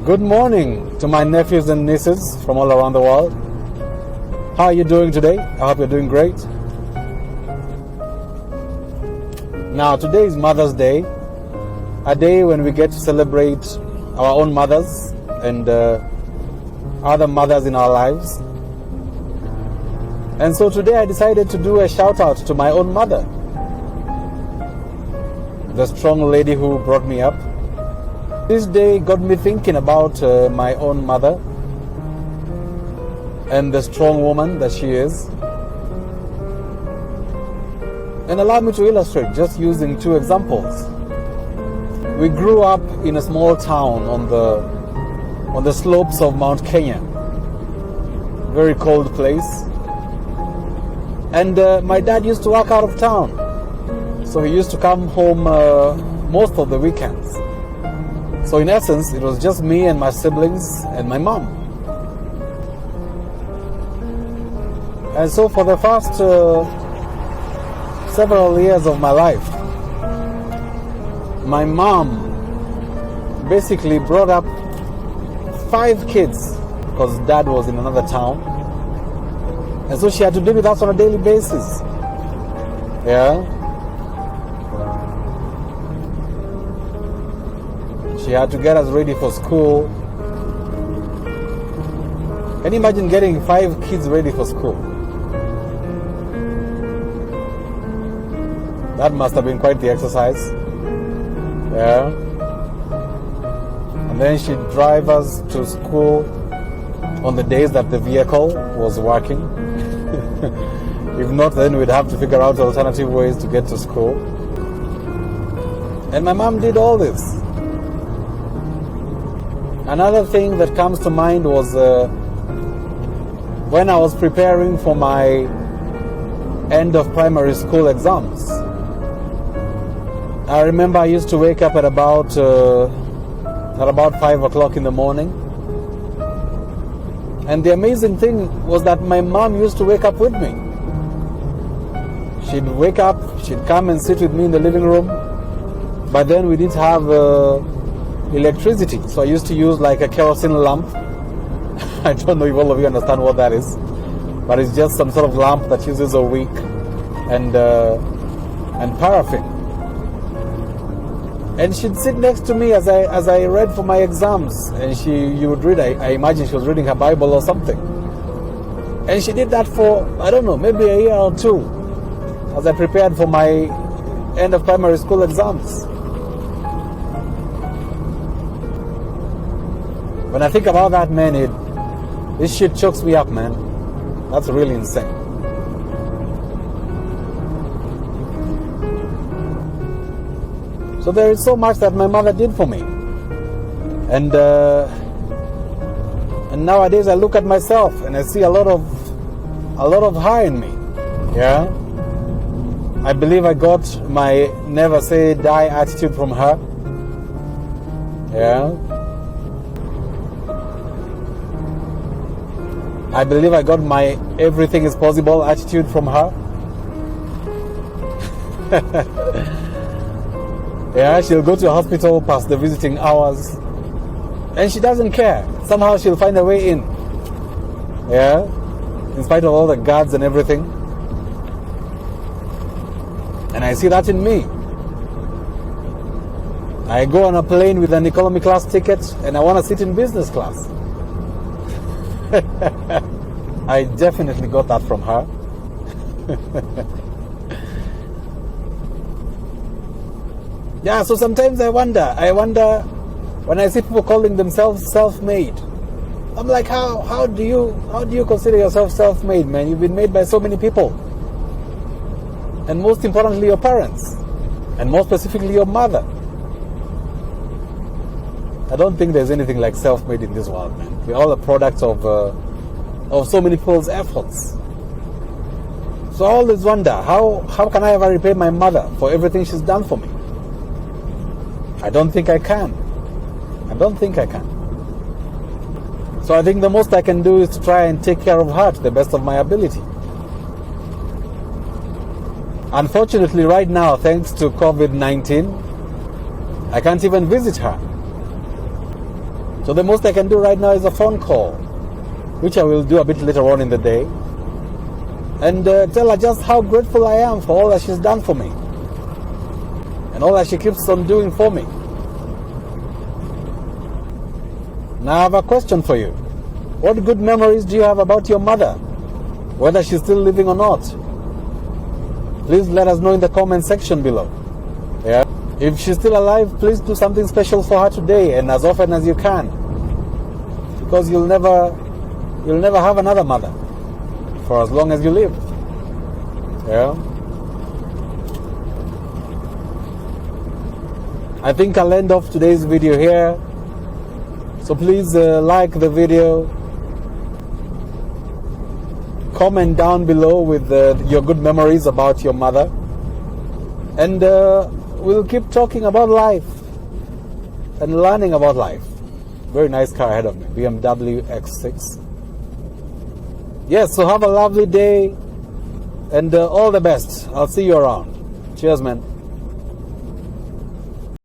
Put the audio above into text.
Good morning to my nephews and nieces from all around the world. How are you doing today? I hope you're doing great. Now, today is Mother's Day, a day when we get to celebrate our own mothers and other mothers in our lives. And so today I decided to do a shout out to my own mother, the strong lady who brought me up. This day got me thinking about my own mother and the strong woman that she is. And allow me to illustrate just using two examples. We grew up in a small town on the slopes of Mount Kenya. Very cold place. And my dad used to work out of town. So he used to come home most of the weekends. So in essence, it was just me and my siblings and my mom. And so for the first several years of my life, my mom basically brought up 5 kids because dad was in another town. And so she had to deal with us on a daily basis. Yeah. She had to get us ready for school. Can you imagine getting 5 kids ready for school? That must have been quite the exercise. Yeah. And then she'd drive us to school on the days that the vehicle was working. If not, then we'd have to figure out alternative ways to get to school. And my mom did all this. Another thing that comes to mind was when I was preparing for my end of primary school exams. I remember I used to wake up at about 5 o'clock in the morning. And the amazing thing was that my mom used to wake up with me. She'd wake up, she'd come and sit with me in the living room. But then we didn't have electricity, so I used to use like a kerosene lamp. I don't know if all of you understand what that is, but it's just some sort of lamp that uses a wick and paraffin. And she'd sit next to me as I read for my exams, and you would read. I imagine she was reading her Bible or something. And she did that for, I don't know, maybe a year or two, as I prepared for my end of primary school exams. When I think about that, man, this shit chokes me up, man. That's really insane. So there is so much that my mother did for me. And nowadays I look at myself and I see a lot of her in me. Yeah. I believe I got my never say die attitude from her. Yeah. I believe I got my everything is possible attitude from her. Yeah, she'll go to a hospital past the visiting hours and she doesn't care. Somehow she'll find a way in. Yeah, in spite of all the guards and everything. And I see that in me. I go on a plane with an economy class ticket and I want to sit in business class. I definitely got that from her. Yeah, so sometimes I wonder when I see people calling themselves self-made. I'm like, how do you consider yourself self-made, man? You've been made by so many people. And most importantly, your parents. And more specifically, your mother. I don't think there's anything like self-made in this world, man. We're all a product of so many people's efforts. So I always wonder, how can I ever repay my mother for everything she's done for me? I don't think I can. So I think the most I can do is to try and take care of her to the best of my ability. Unfortunately, right now, thanks to COVID-19, I can't even visit her. So the most I can do right now is a phone call, which I will do a bit later on in the day, and tell her just how grateful I am for all that she's done for me and all that she keeps on doing for me. Now I have a question for you. What good memories do you have about your mother, whether she's still living or not? Please let us know in the comment section below. Yeah. If she's still alive, please do something special for her today and as often as you can, because you'll never have another mother for as long as you live. Yeah. I think I'll end off today's video here. So please like the video, comment down below with your good memories about your mother, and we'll keep talking about life and learning about life. Very nice car ahead of me, BMW X6. Yes, so have a lovely day and all the best. I'll see you around. Cheers, man.